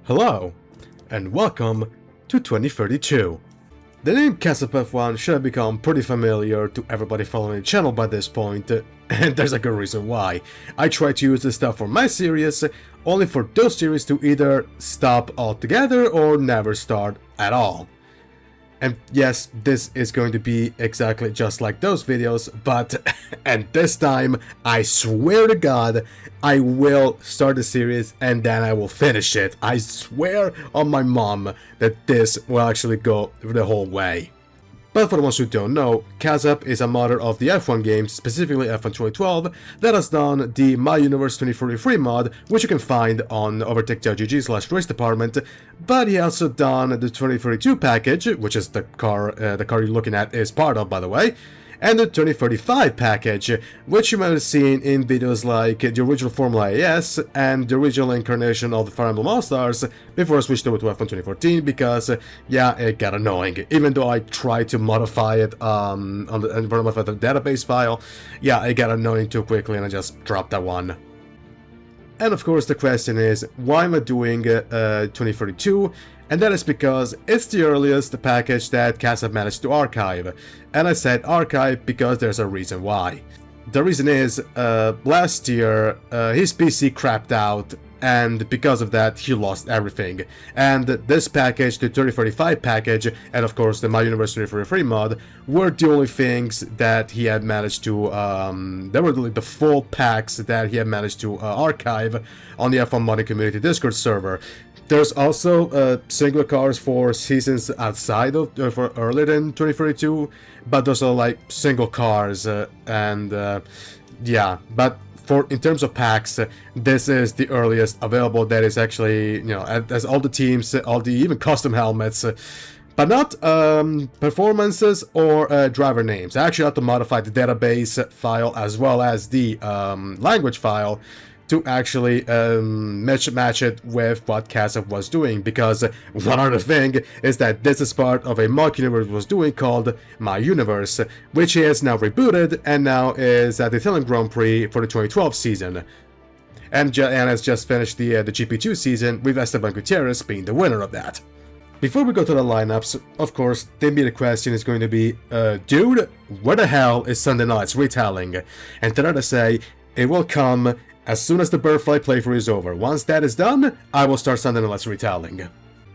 Hello, and welcome to 2032. The name Casap F1 should have become pretty familiar to everybody following the channel by this point, and there's a good reason why. I try to use this stuff for my series, only for those series to either stop altogether or never start at all. And yes, this is going to be exactly just like those videos, but and this time, I swear to God, I will start the series and then I will finish it. I swear on my mom that this will actually go the whole way. But for the ones who don't know, Casap is a modder of the F1 games, specifically F1 2012, that has done the My Universe 2043 mod, which you can find on overtech.gg/race department, but he also done the 2032 package, which is the car you're looking at is part of, by the way, and the 2035 package, which you might have seen in videos like the original Formula AS and the original incarnation of the Fire Emblem All-Stars before I switched over to F1 2014 because, yeah, it got annoying. Even though I tried to modify it on the database file, yeah, it got annoying too quickly and I just dropped that one. And of course the question is, why am I doing 2032? And that is because it's the earliest package that Casap managed to archive. And I said archive because there's a reason why. The reason is, last year his PC crapped out, and because of that he lost everything. And this package, the 3045 package, and of course the My Universe 2043 mod, were the only things that he had managed to, they were the full packs that he had managed to archive on the F1 modding community Discord server. There's also single cars for seasons outside of, for earlier than 2032, but those are like single cars, yeah, but in terms of packs, this is the earliest available that is actually, you know, as all the teams, all the even custom helmets, but not performances or driver names. I actually have to modify the database file as well as the language file to actually match it with what Casap was doing, because one other thing is that this is part of a mock universe was doing called My Universe, which he has now rebooted and now is at the Italian Grand Prix for the 2012 season. And has just finished the GP2 season, with Esteban Gutierrez being the winner of that. Before we go to the lineups, of course, the immediate question is going to be, dude, where the hell is Sunday Night's retelling? And to that I say, it will come as soon as the Birthright playthrough is over. Once that is done, I will start Sunday Night's retelling.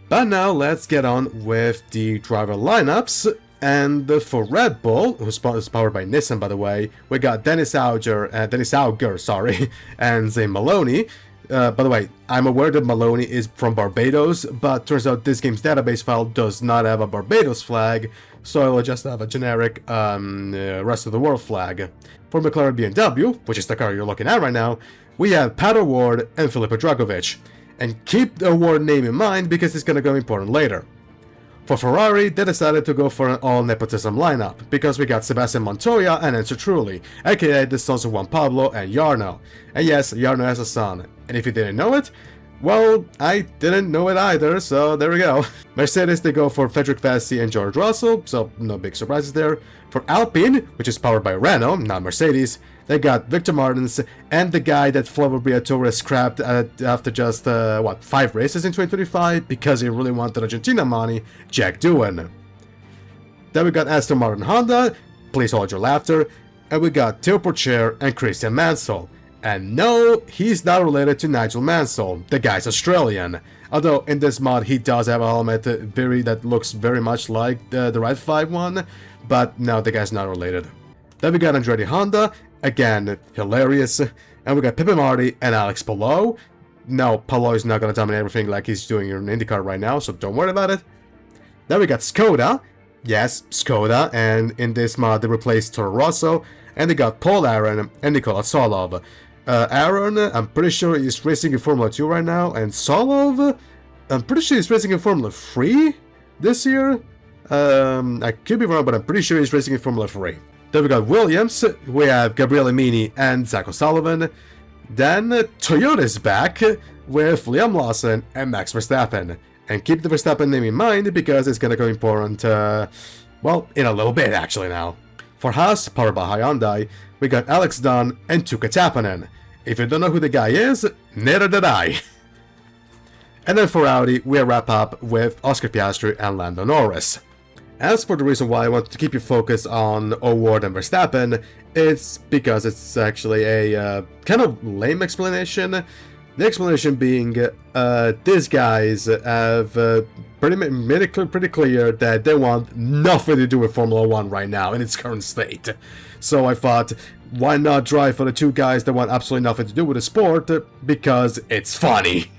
But now let's get on with the driver lineups. And for Red Bull, who's powered by Nissan by the way, we got Dennis Auger, sorry, and Zane Maloney. By the way, I'm aware that Maloney is from Barbados, but turns out this game's database file does not have a Barbados flag, so I will just have a generic rest of the world flag. For McLaren BMW, which is the car you're looking at right now, we have Pat O'Ward and Filippo Dragovic. And keep the O'Ward name in mind because it's gonna go important later. For Ferrari, they decided to go for an all-nepotism lineup, because we got Sebastian Montoya and Enzo Trulli, aka the sons of Juan Pablo and Jarno. And yes, Jarno has a son, and if you didn't know it, well, I didn't know it either, so there we go. Mercedes, they go for Frederick Vassi and George Russell, so no big surprises there. For Alpine, which is powered by Renault, not Mercedes, they got Victor Martins and the guy that Flavio Briatore scrapped after just, 5 races in 2025 because he really wanted Argentina money, Jack Doohan. Then we got Aston Martin Honda, please hold your laughter, and we got Theo Pourchaire and Christian Mansell. And no, he's not related to Nigel Mansell, the guy's Australian. Although in this mod he does have a helmet that looks very much like the Red 5 one, but no, the guy's not related. Then we got Andretti Honda, again, hilarious. And we got Pepe Marti and Alex Palou. No, Palou is not going to dominate everything like he's doing in IndyCar right now, so don't worry about it. Then we got Skoda. Yes, Skoda, and in this mod they replaced Toro Rosso, and they got Paul Aron and Nikola Solov. Aaron, I'm pretty sure he's racing in Formula 2 right now, and Solov, I'm pretty sure he's racing in Formula 3 this year. I could be wrong, but I'm pretty sure he's racing in Formula 3. Then we got Williams, we have Gabriele Mini and Zach O'Sullivan. Then Toyota's back with Liam Lawson and Max Verstappen. And keep the Verstappen name in mind because it's gonna go important, well, in a little bit actually now. For Haas, powered by Hyundai, we got Alex Dunn and Tuukka Tappinen. If you don't know who the guy is, neither did I. And then for Audi, we wrap up with Oscar Piastri and Lando Norris. As for the reason why I wanted to keep you focused on O'Ward and Verstappen, it's because it's actually a kind of lame explanation. The explanation being, these guys have made it pretty clear that they want nothing to do with Formula 1 right now in its current state. So I thought, why not drive for the two guys that want absolutely nothing to do with the sport, because it's funny.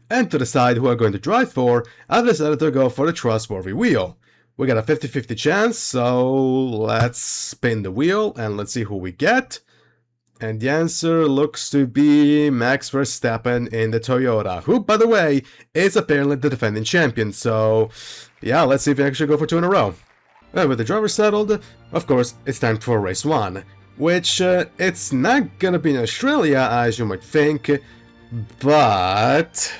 And to decide who I'm going to drive for, I decided to go for the trustworthy wheel. We got a 50-50 chance, so let's spin the wheel and let's see who we get. And the answer looks to be Max Verstappen in the Toyota, who, by the way, is apparently the defending champion. So, yeah, let's see if we actually go for 2 in a row. And with the driver settled, of course, it's time for race 1, which it's not gonna be in Australia, as you might think, but...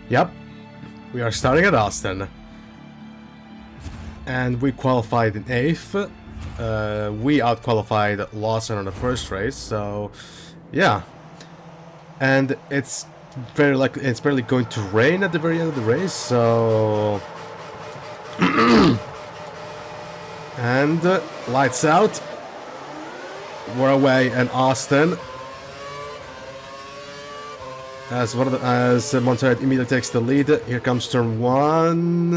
Yep, we are starting at Austin. And we qualified in 8th. We outqualified Lawson on the first race, so yeah. And it's very likely it's barely going to rain at the very end of the race, so and lights out. We're away in Austin. As Montoya immediately takes the lead. Here comes turn 1.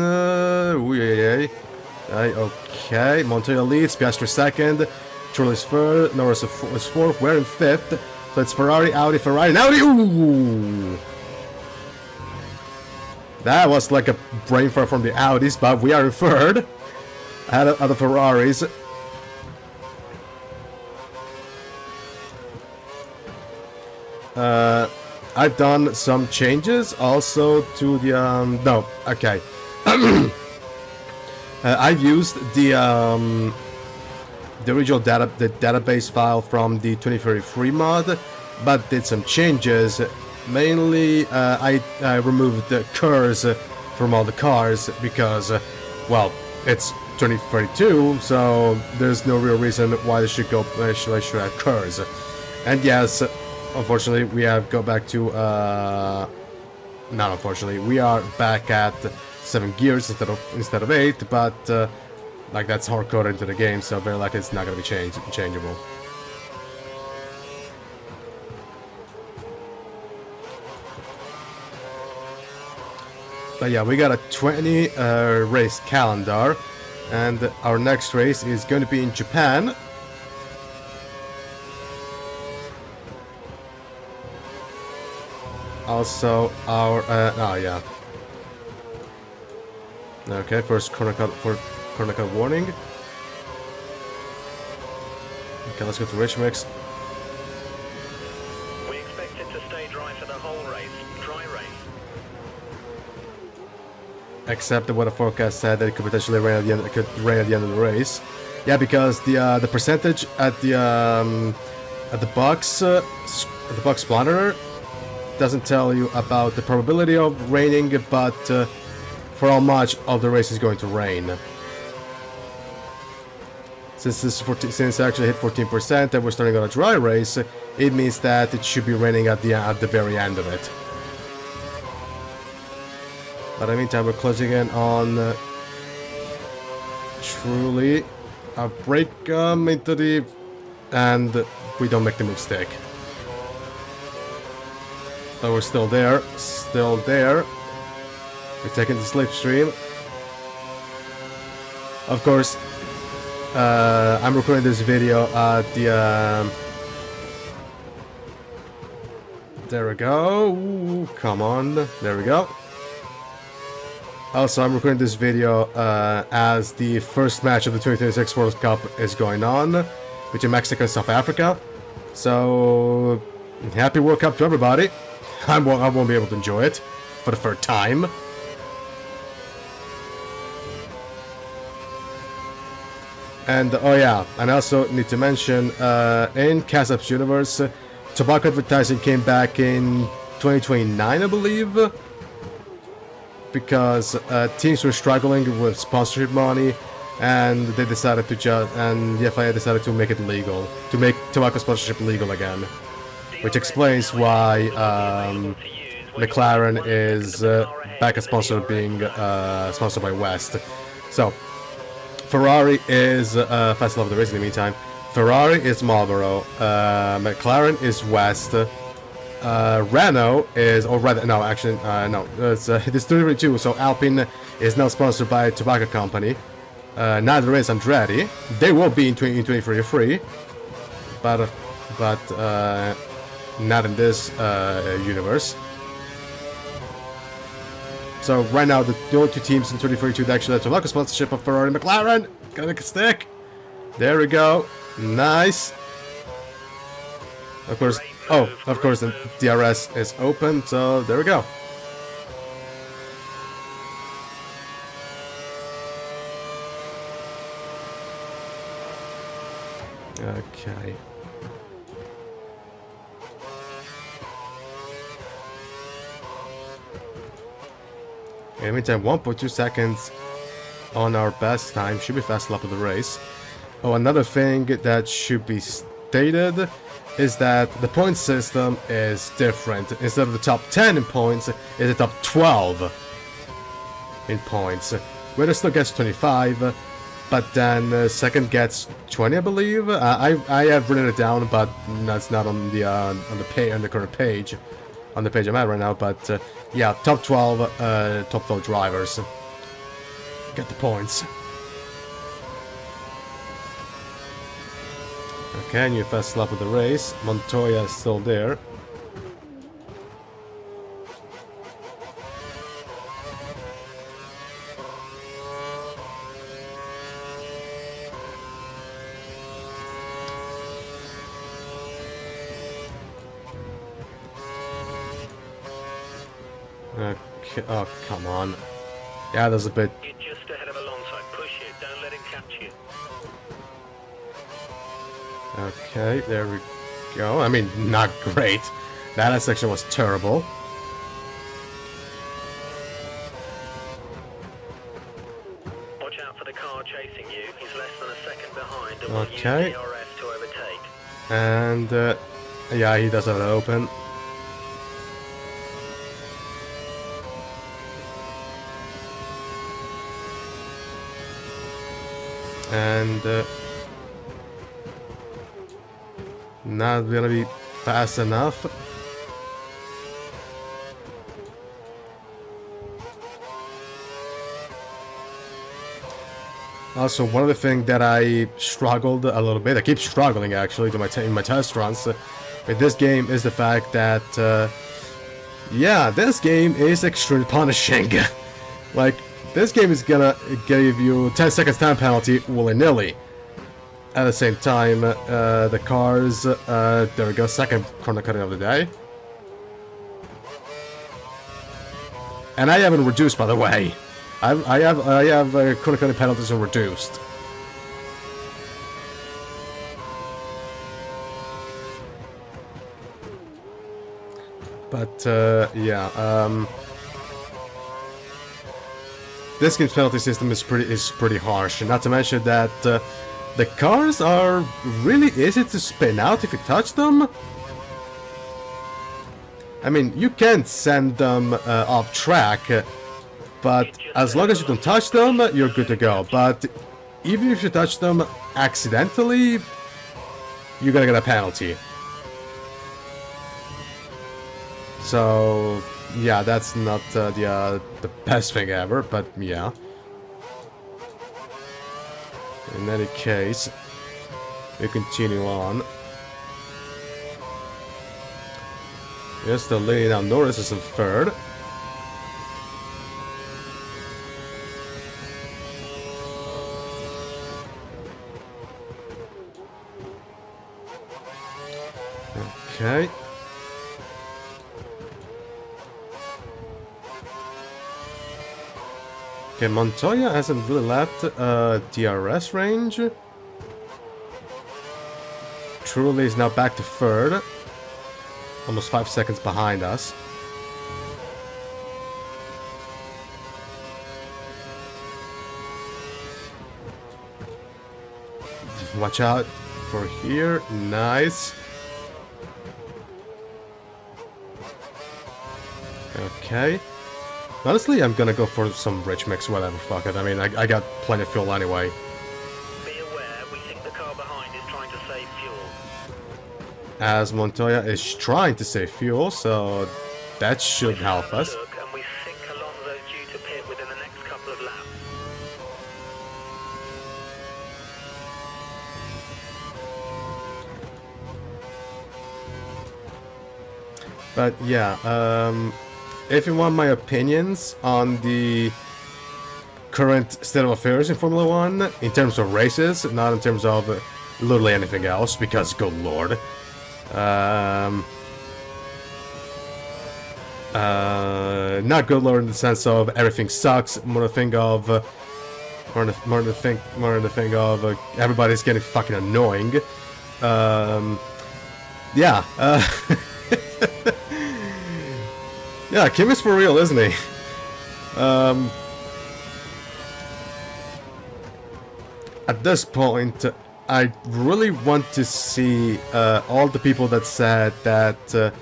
Okay, Montoya leads, Piastri second, Truex third, Norris is fourth, we're in 5th. So it's Ferrari, Audi, Ferrari, and Audi! Ooh! That was like a brain fart from the Audis, but we are in 3rd. Ahead of the Ferraris. I've done some changes also to the no, okay. I've used the original database file from the 2033 mod, but did some changes. Mainly, I removed the curves from all the cars because, well, it's 2032, so there's no real reason why they should should have curves. And yes, unfortunately, we have go back to not unfortunately, we are back at 7 gears instead of 8, but like that's hard coded into the game, so very likely it's not gonna be changeable. But yeah, we got a 20 race calendar, and our next race is going to be in Japan. Also, our oh yeah. Okay, first corner cut warning. Okay, let's go to Rich Mix. We expect it to stay dry for the whole race. Dry race. Except that what the forecast said that it could potentially rain at the end. It could rain at the end of the race. Yeah, because the percentage at the box monitor doesn't tell you about the probability of raining, but for how much of the race is going to rain. Since it actually hit 14% and we're starting on a dry race, it means that it should be raining at the very end of it. But in the meantime, we're closing in on truly a break into the, and we don't make the move stick. But we're still there, We're taking the slipstream. Of course, I'm recording this video at the. There we go. Ooh, come on. There we go. Also, I'm recording this video as the first match of the 2026 World Cup is going on between Mexico and South Africa. So, happy World Cup to everybody. I won't be able to enjoy it for the third time. And, oh yeah, and I also need to mention, in Kazap's universe, tobacco advertising came back in 2029, I believe. Because teams were struggling with sponsorship money, and they decided to and the FIA decided to make it legal, to make tobacco sponsorship legal again, which explains why McLaren is back as sponsor, being sponsored by West. So Ferrari is Fast Love the Race in the meantime. Ferrari is Marlboro, McLaren is West. Renault is, or rather, no, actually, no, it's 2022, so Alpine is now sponsored by a tobacco company. Neither is Andretti. They will be in 2023, but not in this universe. So right now, the only two teams in 2032 that actually have tobacco sponsorship of Ferrari and McLaren. Gotta make a stick. There we go. Nice. Of course. Oh, of course, the DRS is open, so there we go. Okay. In the meantime, 1.2 seconds on our best time. Should be fast lap of the race. Oh, another thing that should be stated is that the point system is different. Instead of the top 10 in points, it's the top 12 in points. Winner still gets 25, but then second gets 20, I believe. I have written it down, but that's not on the current page, on the page I'm at right now. But yeah, top 12 drivers get the points. Okay, new fast lap of the race. Montoya is still there. Okay, oh, come on. Yeah, there's a bit. You're just ahead of Alonso. Push it, don't let him catch you. Okay, there we go. I mean, not great. That section was terrible. Watch out for the car chasing you. He's less than a second behind and Okay. will use DRS to overtake. And, yeah, he does have it open. And, not gonna be fast enough. Also, one of the things that I struggled a little bit, I keep struggling actually in my test runs with this game, is the fact that yeah, this game is extremely punishing. Like, this game is gonna give you 10 seconds time penalty willy-nilly. At the same time, the cars, there we go, second corner cutting of the day. And I haven't reduced, by the way. I have corner cutting penalties are reduced. But yeah, this game's penalty system is pretty harsh. Not to mention that the cars are really easy to spin out if you touch them. I mean, you can send them off track, but as long as you don't touch them, you're good to go. But even if you touch them accidentally, you're gonna get a penalty. So, yeah, that's not the best thing ever, but yeah. In any case, we continue on. Yes, the lady now Norris is in third. Okay. Okay, Montoya hasn't really left DRS range. Truly is now back to third. Almost 5 seconds behind us. Watch out for here. Nice. Okay. Honestly, I'm gonna go for some rich mix, whatever, fuck it. I mean, I got plenty of fuel anyway. Be aware, we think the car behind is trying to save fuel. As Montoya is trying to save fuel, so that should help us. Look, and we think Alonso's due to pit within the next couple of laps. But yeah, if you want my opinions on the current state of affairs in Formula 1, in terms of races, not in terms of literally anything else, because good lord. Not good lord in the sense of everything sucks, more the thing of everybody's getting fucking annoying. Yeah, yeah, Kim is for real, isn't he? At this point, I really want to see all the people that said that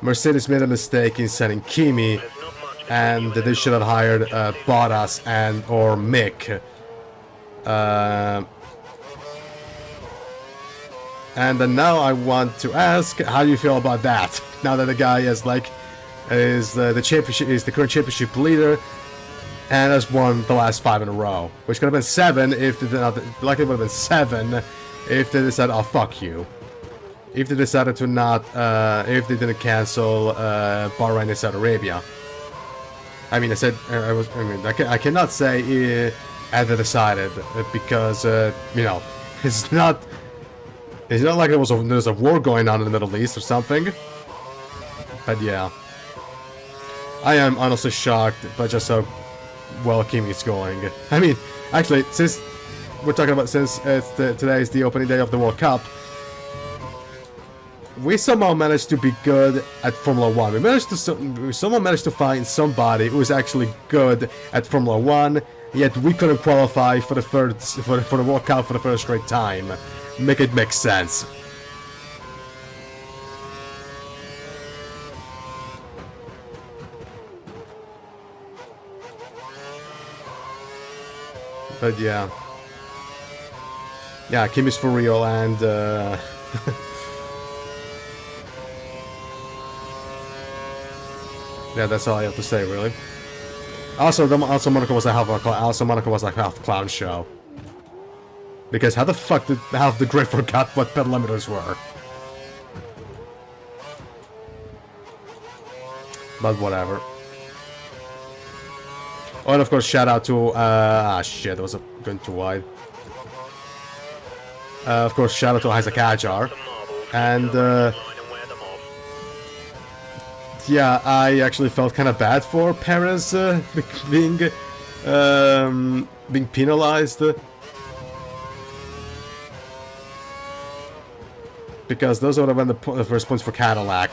Mercedes made a mistake in sending Kimi, and that they should have hired Bottas and or Mick. And then now I want to ask, how do you feel about that? Now that the guy is like is the championship, is the current championship leader, and has won the last 5 in a row, which could have been 7 if they did not, likely would have been 7 if they decided, oh fuck you, if they decided to not, if they didn't cancel Bahrain and Saudi Arabia. I mean, I cannot say as they decided, because you know, it's not like there's a war going on in the Middle East or something. But yeah, I am honestly shocked by just how well Kimi's going. I mean, actually, since we're talking about, since today is the opening day of the World Cup, we somehow managed to be good at Formula 1. We somehow managed to find somebody who is actually good at Formula 1, yet we couldn't qualify for the for the World Cup for the first straight time. Make it make sense. But yeah. Yeah, Kimi's for real, and yeah, that's all I have to say, really. Also, Monaco was a half clown show. Because how the fuck did half the grid forgot what pedometers were? But whatever. Oh, and of course, shout out to... shit, that was going too wide. Of course, shout out to Isaac Ajar. And, yeah, I actually felt kind of bad for Perez being penalized. Because those would have been the first points for Cadillac.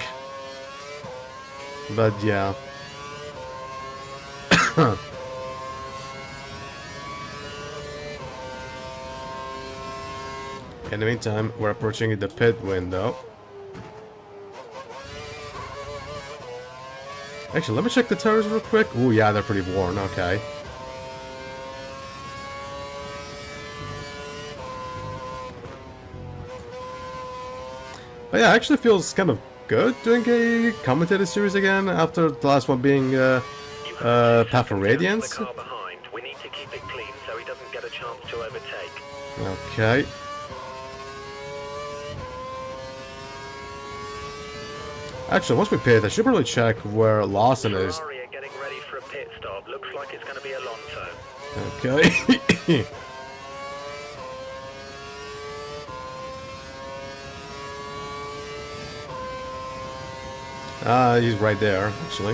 But, yeah. In the meantime, we're approaching the pit window. Actually, let me check the tires real quick. Ooh, yeah, they're pretty worn. Okay. But yeah, it actually feels kind of good doing a commentated series again after the last one being Path of Radiance. We need to keep it clean so he doesn't get a chance to overtake. Okay. Actually, once we pit, I should probably check where Lawson is. Ferrari are getting ready for a pit stop. Looks like it's going to be Alonso. Okay. He's right there, actually.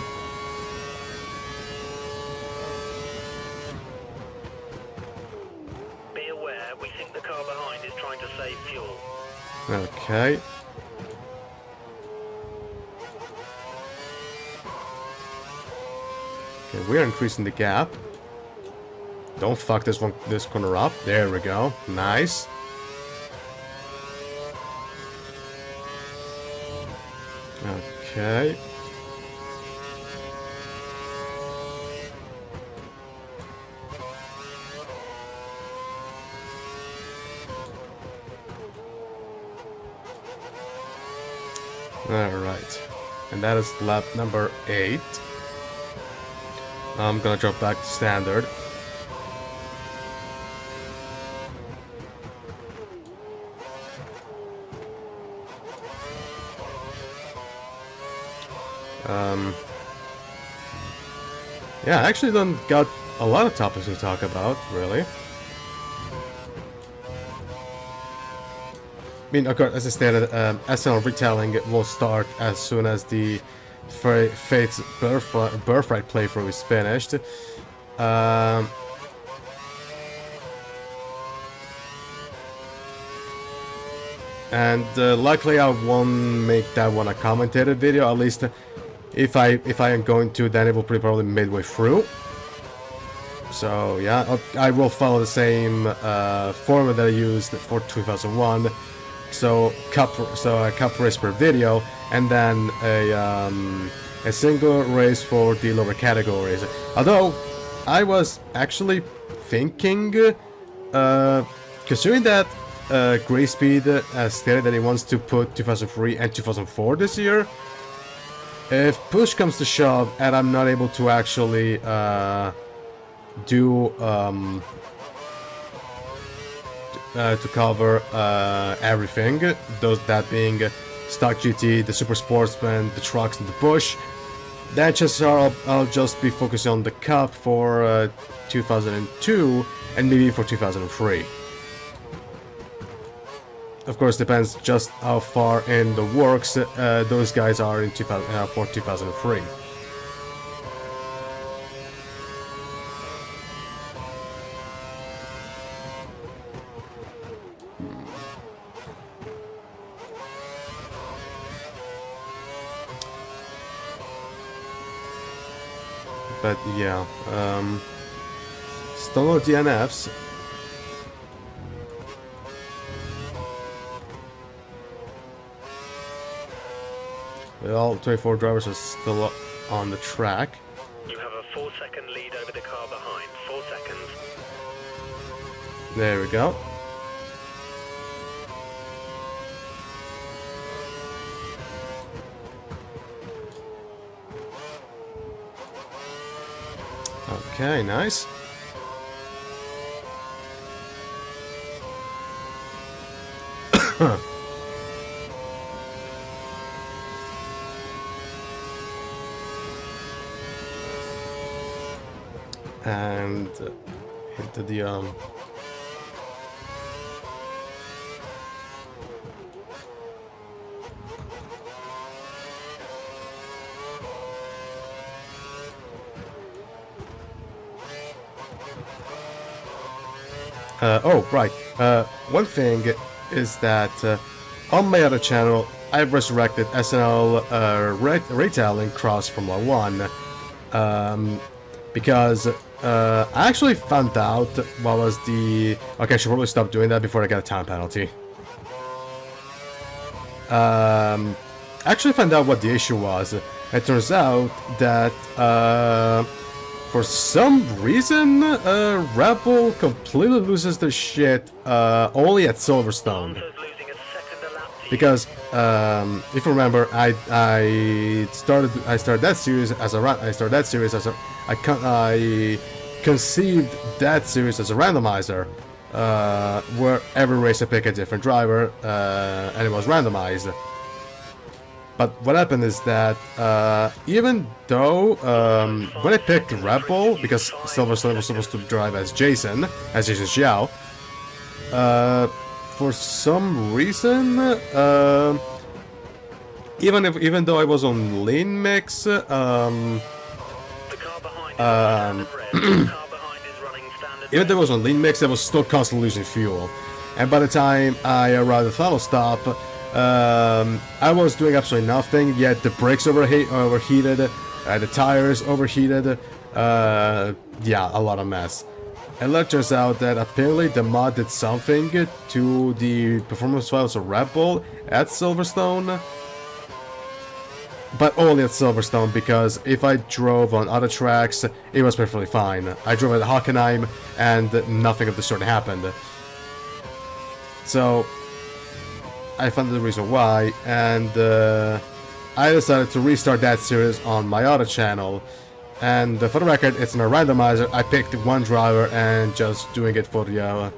Be aware, we think the car behind is trying to save fuel. Okay. Okay, we're increasing the gap. Don't fuck this corner up. There we go. Nice. Okay. Alright. And that is lap number 8. I'm gonna drop back to standard. Yeah, I actually don't got a lot of topics to talk about, really. I mean, of course, as I stated, SNL retelling will start as soon as the Fate's Birthright playthrough is finished. And luckily I won't make that one a commentated video, at least if I am going to, then it will be probably midway through. So yeah, I will follow the same format that I used for 2001. So a cup race per video, and then a single race for the lower categories. Although I was actually thinking, considering that Gray Speed stated that he wants to put 2003 and 2004 this year, if push comes to shove and I'm not able to actually do to cover everything, that being Stock GT, the Super Sportsman, the trucks, and the Bush, then chances are I'll just be focusing on the Cup for 2002 and maybe for 2003. Of course, depends just how far in the works those guys are in for 2003. But yeah, still no DNFs. All 24 drivers are still on the track. You have a 4-second lead over the car behind. 4 seconds. There we go. Okay, nice. and into the oh, right. One thing is that on my other channel, I've resurrected SNL Retailing Cross Formula 1 because I actually found out what was the... Okay, I should probably stop doing that before I get a time penalty. I actually found out what the issue was. It turns out that for some reason, Red Bull completely loses their shit only at Silverstone. Losing a second lap to Because if you remember, I started that series as a I conceived that series as a randomizer, where every race I pick a different driver, and it was randomized. But what happened is that even though when I picked Red Bull, because Silverstone was supposed to drive as Jason Xiao, for some reason, even though I was on lean mix, the car behind is standard red. The car behind is running standard even though I was on lean mix, I was still constantly losing fuel. And by the time I arrived at the final stop, I was doing absolutely nothing, yet the brakes overheated, the tires overheated, yeah, a lot of mess. And it turns out that apparently the mod did something to the performance files of Red Bull at Silverstone, but only at Silverstone, because if I drove on other tracks, it was perfectly fine. I drove at Hockenheim, and nothing of the sort happened. So I found the reason why, and I decided to restart that series on my other channel. And for the record, it's in a randomizer. I picked one driver and just doing it for the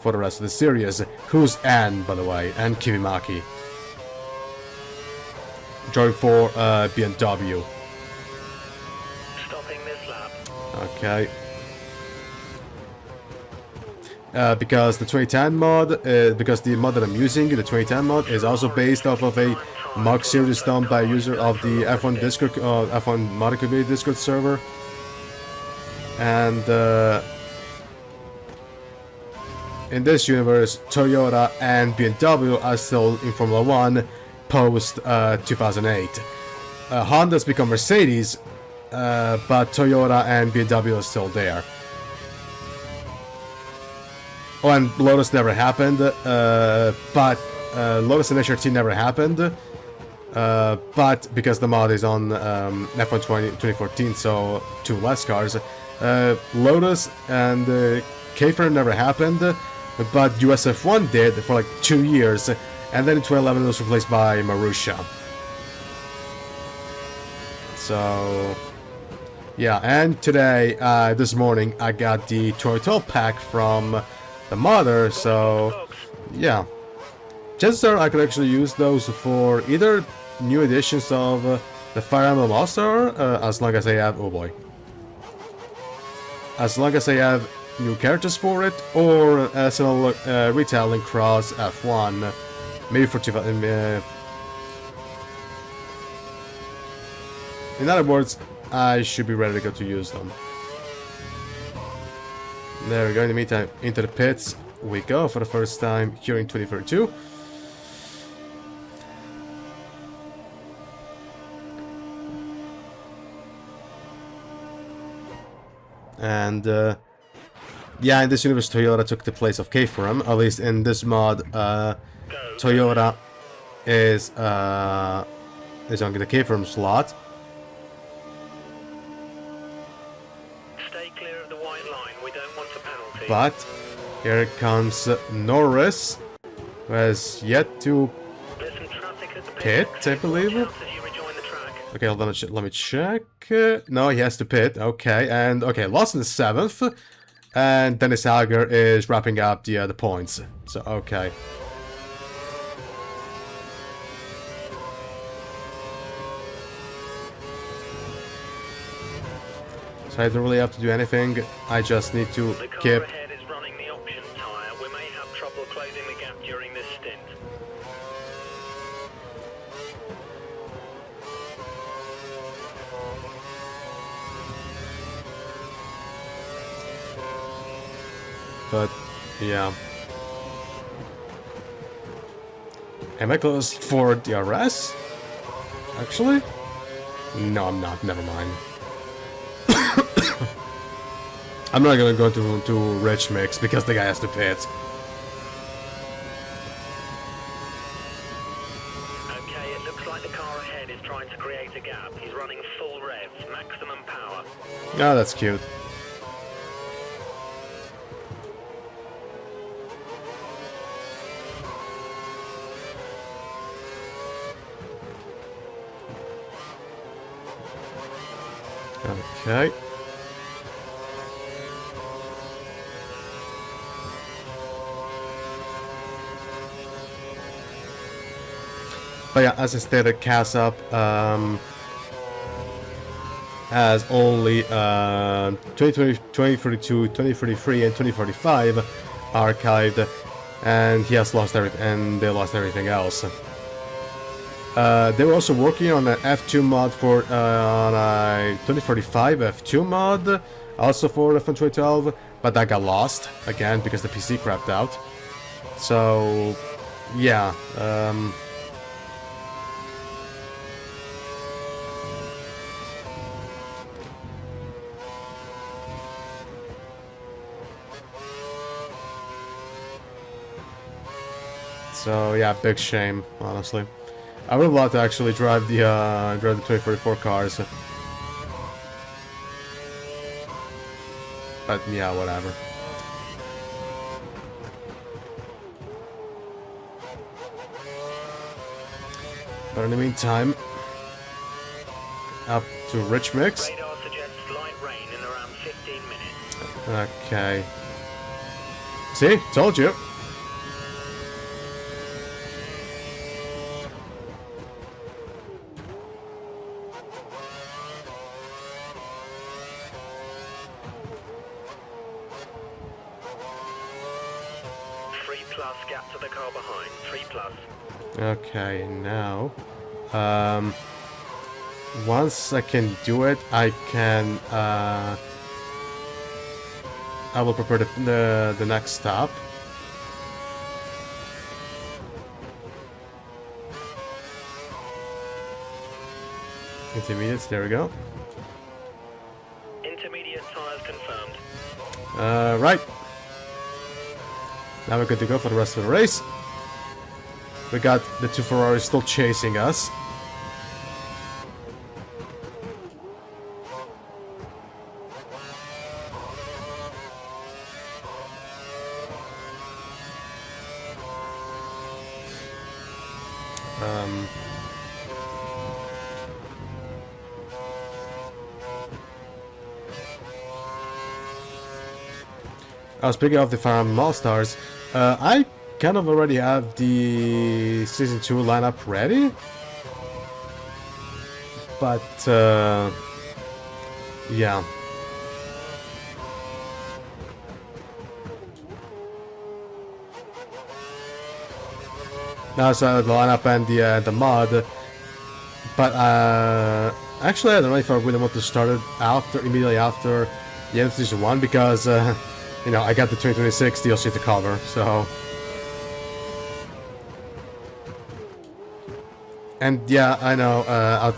rest of the series. Who's Anne, by the way, and Kivimaki. Driving for BMW. stopping this lap. Okay. Because the 2010 mod, because the mod that I'm using, the 2010 mod, is also based off of a mock series done by a user of the F1 Discord, F1 modding community Discord server, and in this universe, Toyota and BMW are still in Formula 1 post 2008. Honda's become Mercedes, but Toyota and BMW are still there. Oh, and Lotus never happened, but Lotus and HRT never happened, but because the mod is on F1 2014, so 2 less cars, Lotus and Keifer never happened, but USF1 did for like 2 years, and then in 2011 it was replaced by Marussia. So yeah, and today, this morning, I got the Toyota pack from the modder, so yeah. Chances are I could actually use those for either new editions of the Fire Emblem All-Star, as long as I have, oh boy, as long as I have new characters for it, or SNL Retailing Cross F1, maybe for 2000. In other words, I should be ready to go to use them. There we go. In the meantime, into the pits we go for the first time here in 2032. And yeah, in this universe, Toyota took the place of K-Forum. At least in this mod, Toyota is on the K-Forum slot. But here comes Norris, who has yet to pit, I believe. Okay, hold on, let me check. No, he has to pit. Okay, and okay, lost in the 7th, and Dennis Alger is wrapping up the points. So okay. So I don't really have to do anything. I just need to The car keep... ahead is running the option tyre. We may have trouble closing the gap during this stint. But, yeah. Am I close for DRS? Actually? No, I'm not. Never mind. I'm not gonna go to Rich Mix because the guy has to pit. Okay, it looks like the car ahead is trying to create a gap. He's running full revs, maximum power. Oh, that's cute. Okay. But yeah, as I stated, CASUP has only 2020, 2042, 2043, and 2045 archived, and he has lost everything, and they lost everything else. They were also working on an F2 mod for on a 2045 F2 mod, also for F1 2012, but that got lost again because the PC crapped out. So, yeah. So yeah, big shame, honestly. I would have loved to actually drive the 2044 cars. But yeah, whatever. But in the meantime, up to Rich Mix. Radar suggests light rain in around 15 minutes. Okay. See? Told you. Plus gap to the car behind. 3 plus. Okay, now, once I can do it, I can, I will prepare the next stop. Intermediates, there we go. Intermediate tires confirmed. Right. Now we're good to go for the rest of the race. We got the two Ferraris still chasing us. Speaking of the Farm All-Stars, I kind of already have the Season 2 lineup ready. But, yeah. Now so the lineup and the mod. But, actually I don't know if I really want to start it immediately after the end of Season 1 because, you know, I got the 2026 DLC to cover, so... And yeah, I know,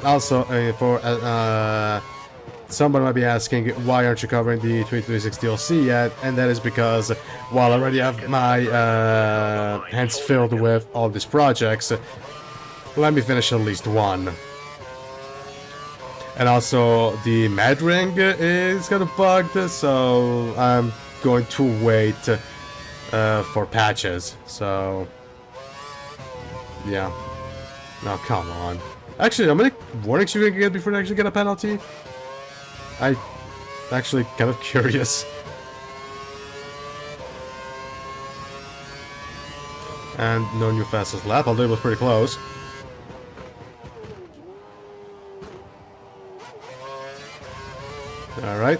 also for somebody might be asking why aren't you covering the 2026 DLC yet, and that is because while I already have my hands filled with all these projects, let me finish at least one. And also the Mad Ring is kind of bugged, so I'm going to wait for patches, so yeah. No, come on. Actually, how many warnings you can get before you actually get a penalty? I'm actually kind of curious. And no new fastest lap, although it was pretty close. All right.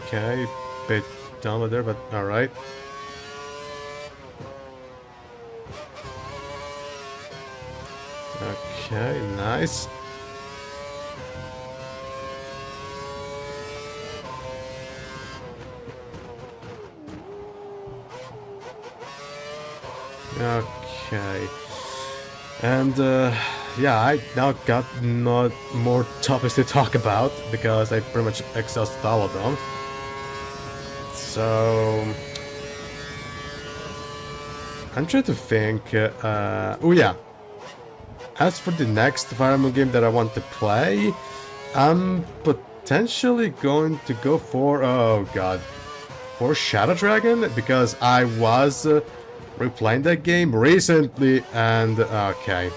Okay, bit down there, but all right. Okay, nice. Okay. And yeah, I now got not more topics to talk about because I pretty much exhausted all of them. So I'm trying to think. Oh yeah. As for the next Fire Emblem game that I want to play, I'm potentially going to go for, oh god, for Shadow Dragon, because I was replaying that game recently, and okay.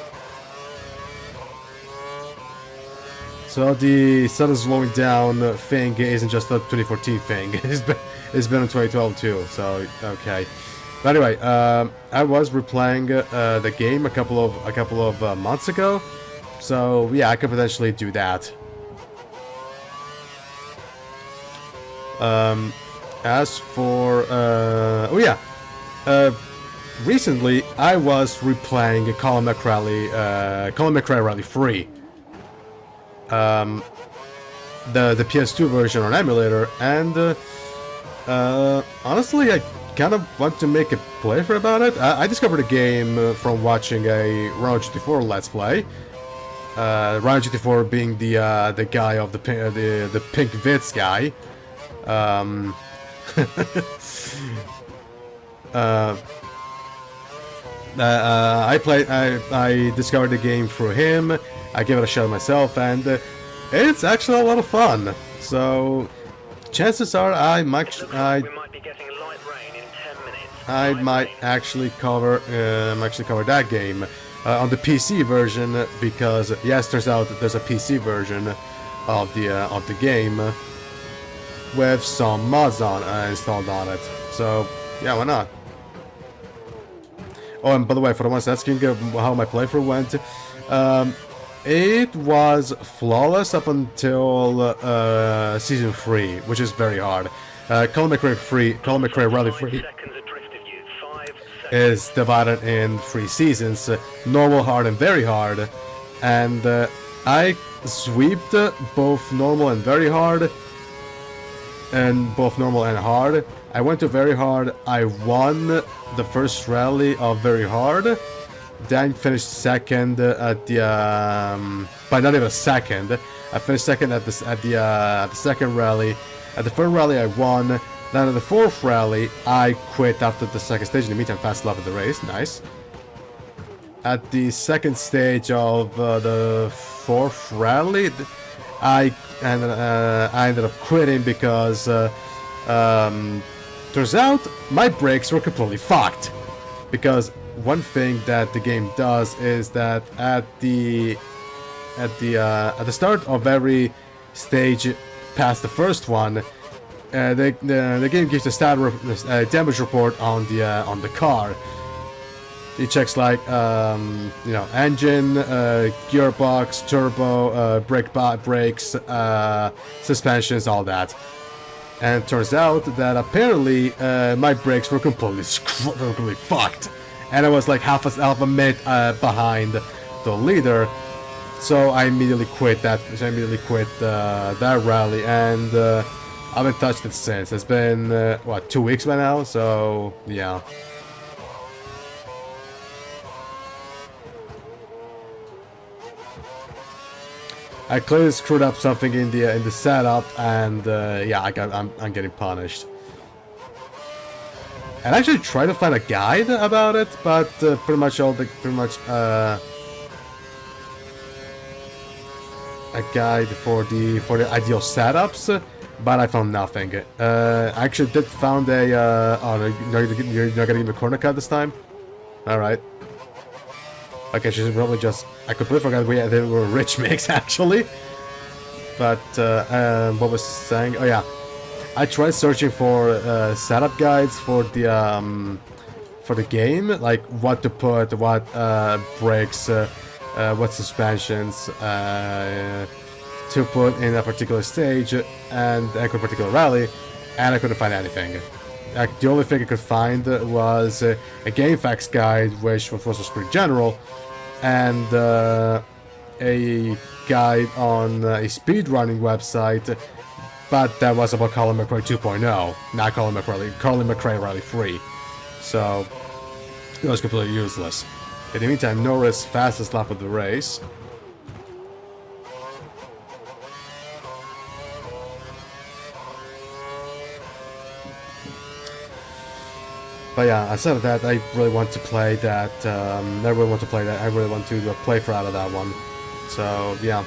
So the sun is slowing down thing isn't just a 2014 thing, it's been in 2012 too, so okay. But anyway, I was replaying the game a couple of months ago, so yeah, I could potentially do that. As for oh yeah, recently I was replaying Colin McRae Rally 3, the PS2 version on emulator, and honestly, I kind of want to make a playthrough about it. I discovered the game from watching a Ryan GT4 Let's Play. Ryan GT4 being the guy of the Pink Vids guy. I discovered the game through him. I gave it a shot myself, and it's actually a lot of fun. So chances are I might actually cover that game on the PC version, because yes, turns out that there's a PC version of the game with some mods installed on it. So yeah, why not? Oh, and by the way, for the ones asking how my playthrough went, it was flawless up until season 3, which is very hard. Colin McRae Rally 3 is divided in 3 seasons, normal, hard, and very hard, and I sweeped both normal and very hard, and both normal and hard. I went to very hard, I won the first rally of very hard, then finished second at the by not even second. I finished second at the second rally. At the third rally I won. Then at the fourth rally I quit after the second stage. In the meantime, fast love of the race, nice. At the second stage of the fourth rally, I ended up quitting because turns out my brakes were completely fucked. Because one thing that the game does is that at the start of every stage past the first one, the game gives a damage report on the car. It checks like engine, gearbox, turbo, brakes, suspensions, all that. And it turns out that apparently my brakes were completely fucked, and I was like half a minute behind the leader. So I immediately quit that. That rally, and I haven't touched it since. It's been 2 weeks by now. So yeah. I clearly screwed up something in the setup, and yeah, I'm getting punished. And I actually tried to find a guide about it, but pretty much a guide for the ideal setups, but I found nothing. I actually did found a oh no, you're not gonna give me a corner cut this time. All right. Okay, she's probably just... I completely forgot they were rich mix, actually. But, what was saying? Oh, yeah. I tried searching for setup guides for the game, like what to put, what brakes, what suspensions to put in a particular stage and a particular rally, and I couldn't find anything. Like, the only thing I could find was a GameFAQs guide, which was pretty general, and a guide on a speedrunning website, but that was about Colin McRae 2.0, not Colin McRae Rally 3. So it was completely useless. In the meantime, Norris fastest lap of the race. But yeah, aside of that, I really want to play that. I really want to play that. I really want to play for out of that one. So yeah.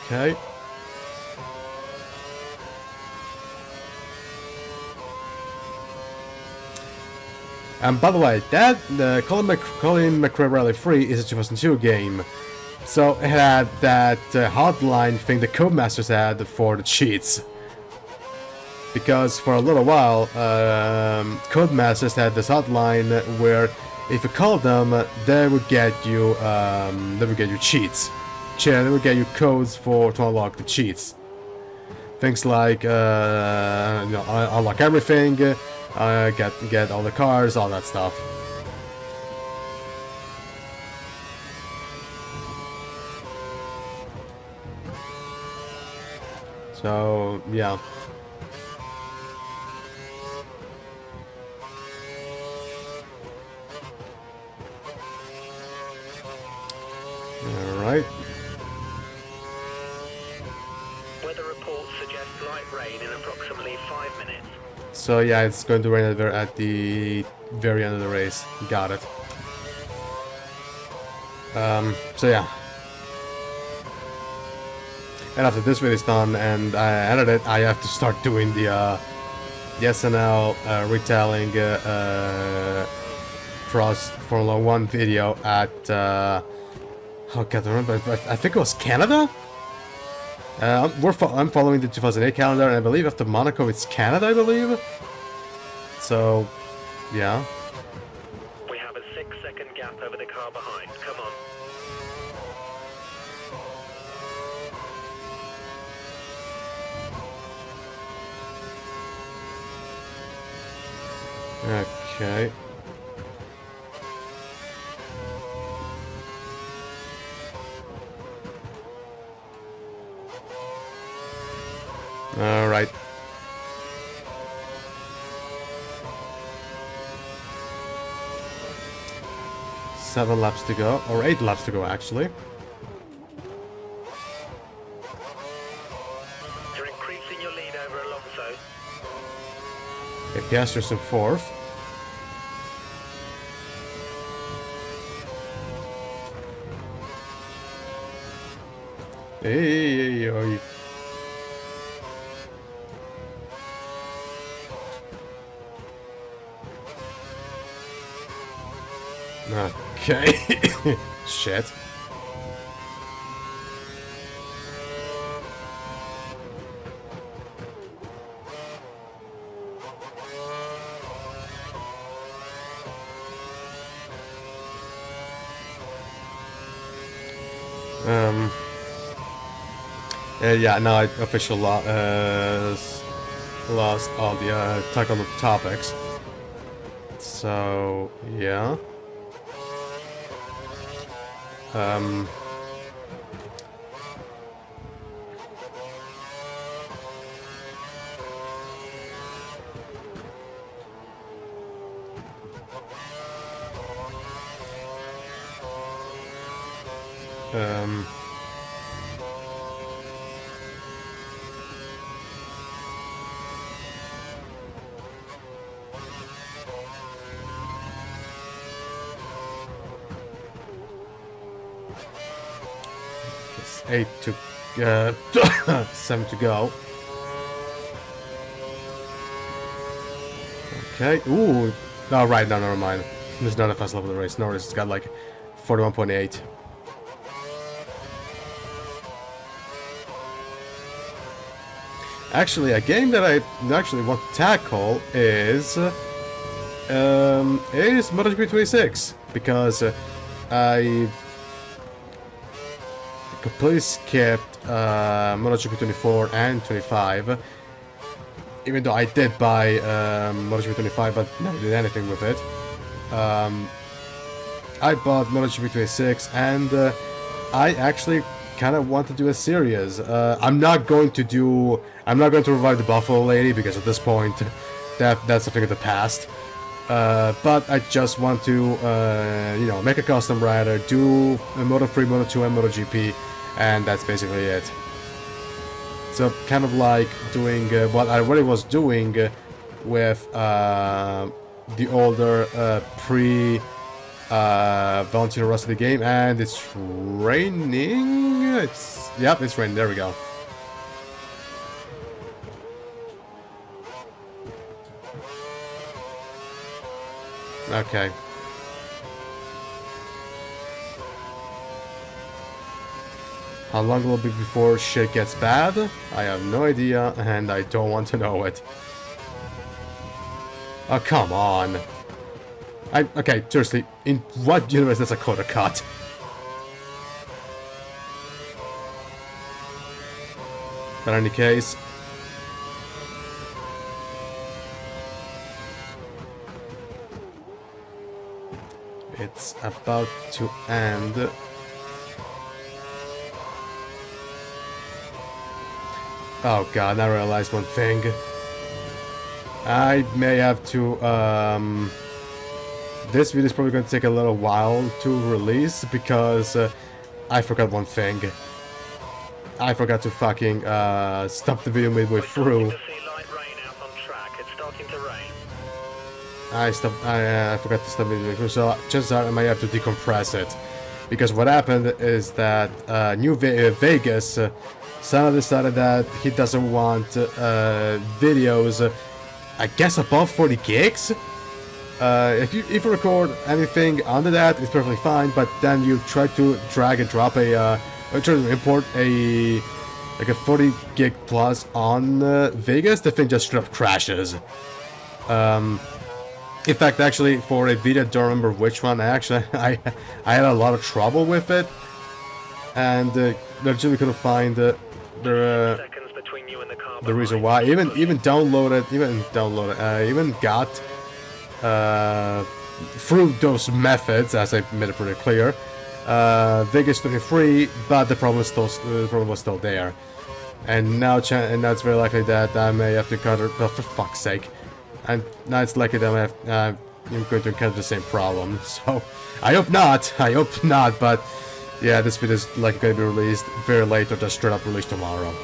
Okay. And by the way, that the Colin McRae Rally 3 is a 2002 game, so it had that hotline thing the Codemasters had for the cheats. Because for a little while, Codemasters had this hotline where if you called them, they would get you cheats. They would get you codes to unlock the cheats. Things like unlock everything, get all the cars, all that stuff. So yeah. All right. Weather reports suggest light rain in approximately 5 minutes. So yeah, it's going to rain at the very end of the race. Got it. So yeah. And after this video is done and I edit it, I have to start doing the SNL retelling Cross Formula 1 video at oh god, I remember. I think it was Canada. I'm following the 2008 calendar, and I believe after Monaco it's Canada, I believe. So, yeah. We have a 6-second gap over the car behind. Come on. Okay. All right. Seven laps to go, or 8 laps to go, actually. You're increasing your lead over Alonso. Okay, Piastri's in 4th. Hey. Okay. Shit. Yeah, now I officially lost all the technical topics. So, yeah. It's 8 to 7 to go. Okay. Ooh. Oh, right. No, never mind. This is not a fast level of the race. Norris has got like 41.8. Actually, a game that I actually want to tackle is MotoGP 26, because I completely skipped MotoGP 24 and 25, even though I did buy MotoGP 25 but never did anything with it. I bought MotoGP 26 and I actually kind of want to do a series. I'm not going to revive the Buffalo Lady, because at this point that's a thing of the past. But I just want to, you know, make a custom rider, do a Moto3, Moto2, and MotoGP, and that's basically it. So kind of like doing what I already was doing with the older Valentino Rossi game, and it's raining. Yep, it's raining. There we go. Okay. How long will it be before shit gets bad? I have no idea, and I don't want to know it. Oh, come on. Okay, seriously, in what universe does a quota cut? But in any case... it's about to end. Oh god, I realized one thing. I may have to, this video is probably going to take a little while to release, because I forgot one thing. I forgot to fucking stop the video midway through. I forgot to stop midway through, so chances are I might have to decompress it. Because what happened is that New Vegas suddenly decided that he doesn't want videos, I guess, above 40 gigs. If you record anything under that, it's perfectly fine, but then you try to drag and drop try to import like a 40 gig plus on Vegas, the thing just straight up crashes. In fact, actually, for a video, I don't remember which one, I had a lot of trouble with it, and literally couldn't find the reason why. Even got through those methods, as I made it pretty clear. Vegas 23, but the problem was still there, and now it's very likely that I may have to cut it. Oh, for fuck's sake! And now it's likely that I'm going to encounter the same problem. So I hope not. But yeah, this video is likely going to be released very late, or just straight up released tomorrow.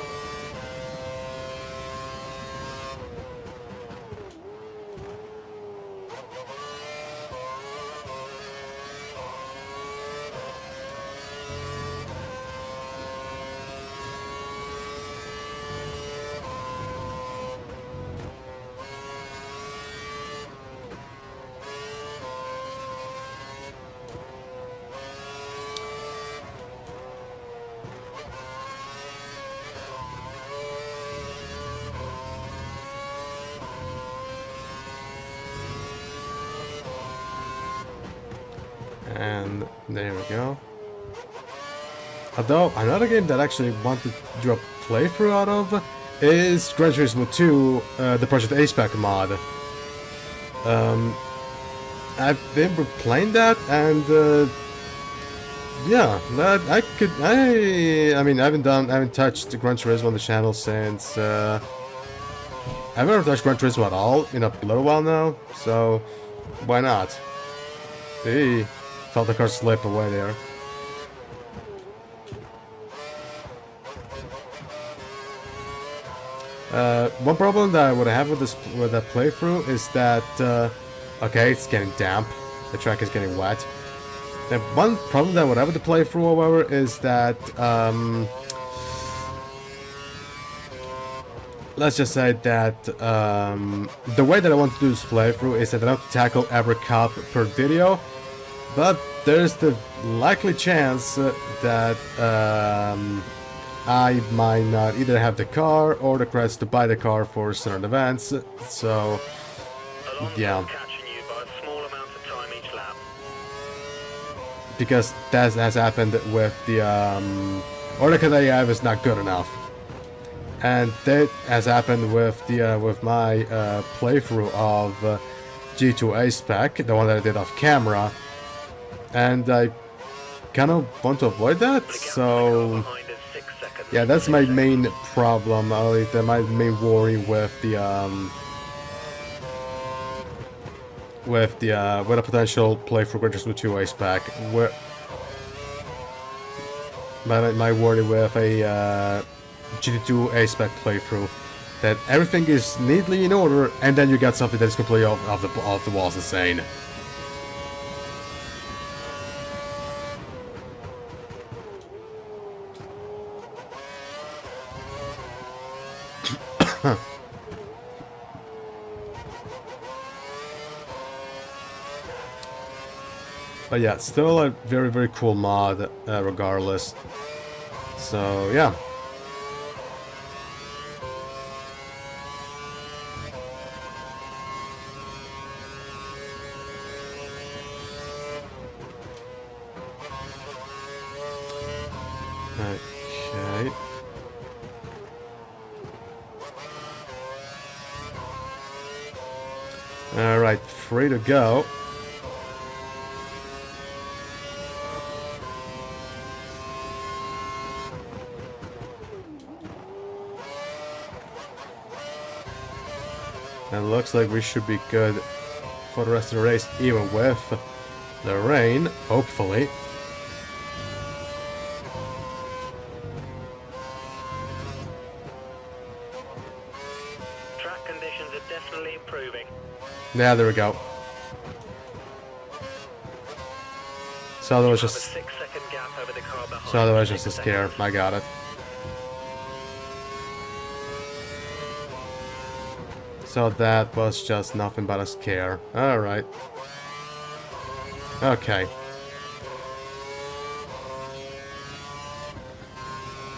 And there we go. Although, another game that I actually wanted to do a playthrough out of is Gran Turismo 2, the Project A-Spec mod. I've been playing that, and yeah, I mean, I haven't touched Gran Turismo on the channel since, I haven't ever touched Gran Turismo at all in a little while now, so why not? Hey. Felt the car slip away there. One problem that I would have with that playthrough is that okay, it's getting damp. The track is getting wet. The one problem that I would have with the playthrough, however, is that let's just say that the way that I want to do this playthrough is that I have to tackle every cop per video, but there's the likely chance that I might not either have the car or the credits to buy the car for certain events, so yeah. Catching you by a small amount of time each lap. Because that has happened with the or the car that I have is not good enough, and that has happened with the with my playthrough of G2 A-Spec, the one that I did off camera, and I kind of want to avoid that. So Behind is 6 seconds. yeah, that's my main problem, or at least my main worry with the with a potential playthrough with just with 2 A-Spec. Where my worry with a GT2 A-Spec playthrough, that everything is neatly in order, and then you get something that's completely off the walls insane. But yeah, still a very, very cool mod, regardless. So, yeah. Okay. Alright, free to go. And looks like we should be good for the rest of the race, even with the rain, hopefully. Track conditions are definitely improving. Yeah, there we go. So there was Have a just 6-second gap over the car behind. so there was just a 6 scare. seconds. I got it. So that was just nothing but a scare. Alright. Okay.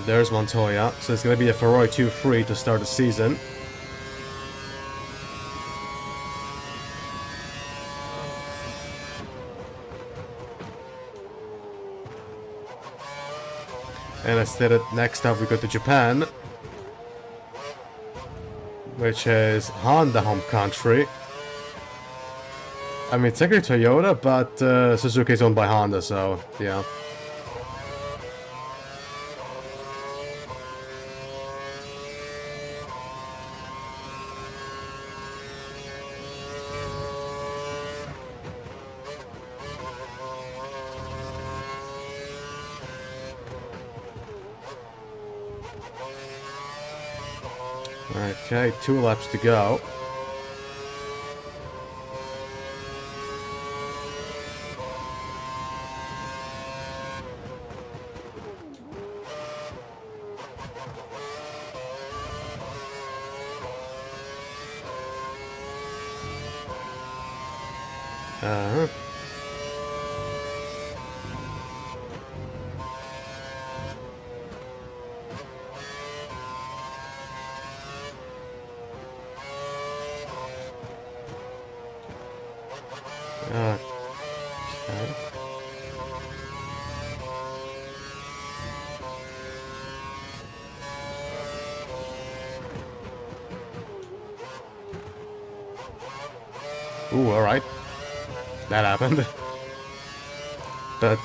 There's Montoya. So it's going to be a Ferrari 2-3 to start the season. And instead of next up we go to Japan, which is Honda home country. I mean, technically Toyota, but Suzuki is owned by Honda, so yeah. Okay, 2 laps to go. Uh-huh. Okay. Ooh, alright. That happened. But,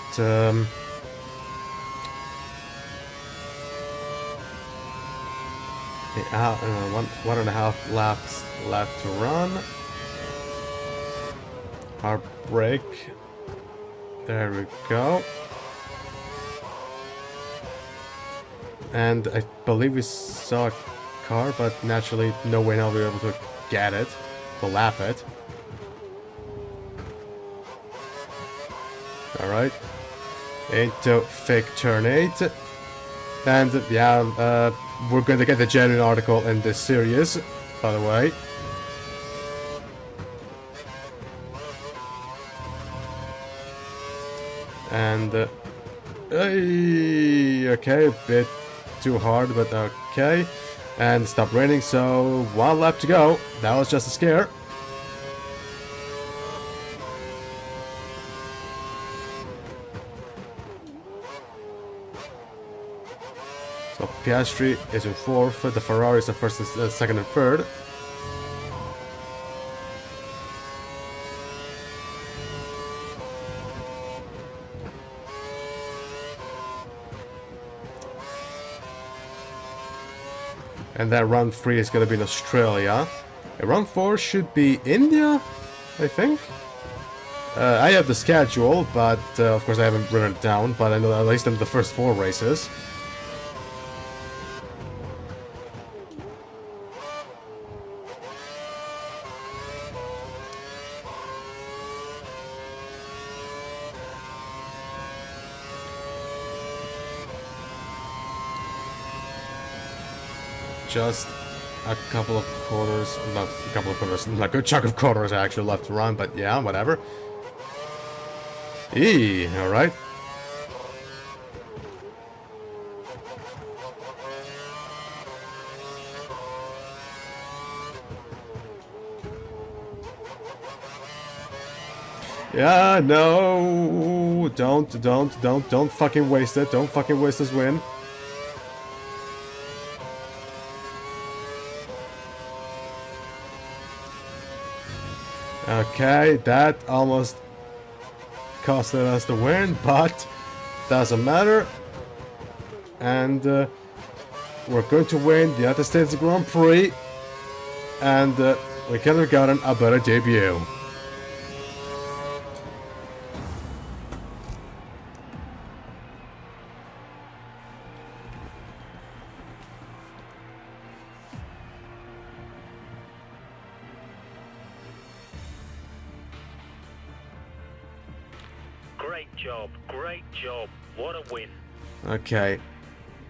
one and a half laps left to run. Hard brake. There we go. And I believe we saw a car, but naturally no way now we were able to get it, to lap it. Alright. Into fake turn 8. And yeah, we're going to get the genuine article in this series, by the way. And okay, a bit too hard, but okay. And stop raining, so 1 lap to go. That was just a scare. So Piastri is in 4th, the Ferrari is the 1st, 2nd and 3rd. And then round 3 is going to be in Australia. And round 4 should be India, I think. I have the schedule, but of course I haven't written it down, but I know at least in the first 4 races. Just a couple of quarters, not a couple of quarters, not a good chunk of quarters actually left to run, but yeah, whatever. Alright. Yeah, no, don't fucking waste it, don't fucking waste this win. Okay, that almost costed us the win, but doesn't matter. And we're going to win the United States Grand Prix, and we could have gotten a better debut. Great job, what a win. Okay,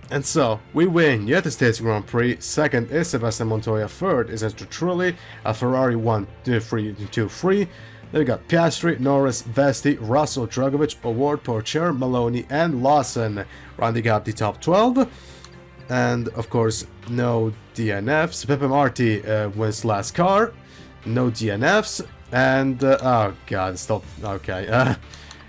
and so we win United States Grand Prix. 2nd is Sebastian Montoya. 3rd is Enzo Trulli, a Ferrari 1-2-3. Then we got Piastri, Norris, Vesti, Russell, Dragovic, Award, Pourchaire, Maloney, and Lawson rounding out the top 12. And of course, no DNFs. Pepe Marti wins last car. No DNFs. And oh god, still okay.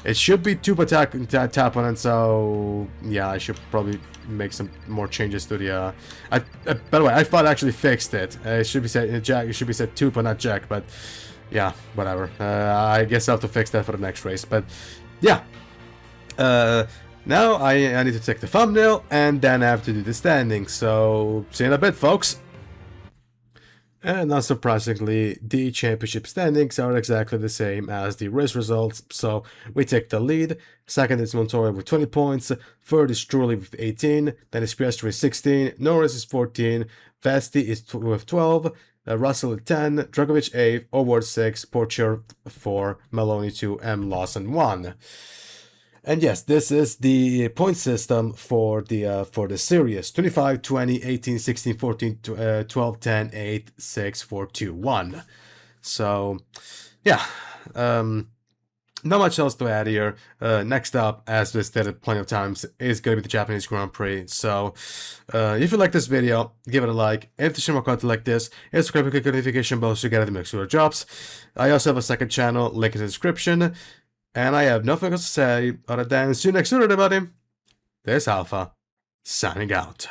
It should be Tupa Taponen, so yeah, I should probably make some more changes to the. By the way, I thought I actually fixed it. It should be said Jack. It should be said Tupa, not Jack. But yeah, whatever. I guess I have to fix that for the next race. But yeah, now I need to take the thumbnail and then I have to do the standings. So see you in a bit, folks. And not surprisingly, the championship standings are exactly the same as the race results, so we take the lead. 2nd is Montoya with 20 points, 3rd is Trulli with 18, then is Piastri with 16, Norris is 14, Vesti is with 12, Russell with 10, Dragovic 8, Award 6, Pourchaire 4, Maloney 2, and Lawson 1. And yes, this is the point system for the series: 25, 20, 18, 16, 14, 12, 10, 8, 6, 4, 2, 1. So, yeah, not much else to add here. Next up, as we stated plenty of times, is going to be the Japanese Grand Prix. So, if you like this video, give it a like. If you see more content like this, subscribe and click the notification bell so you get the next drops. I also have a second channel, link in the description. And I have nothing else to say other than see you next week, everybody. This is Alpha, signing out.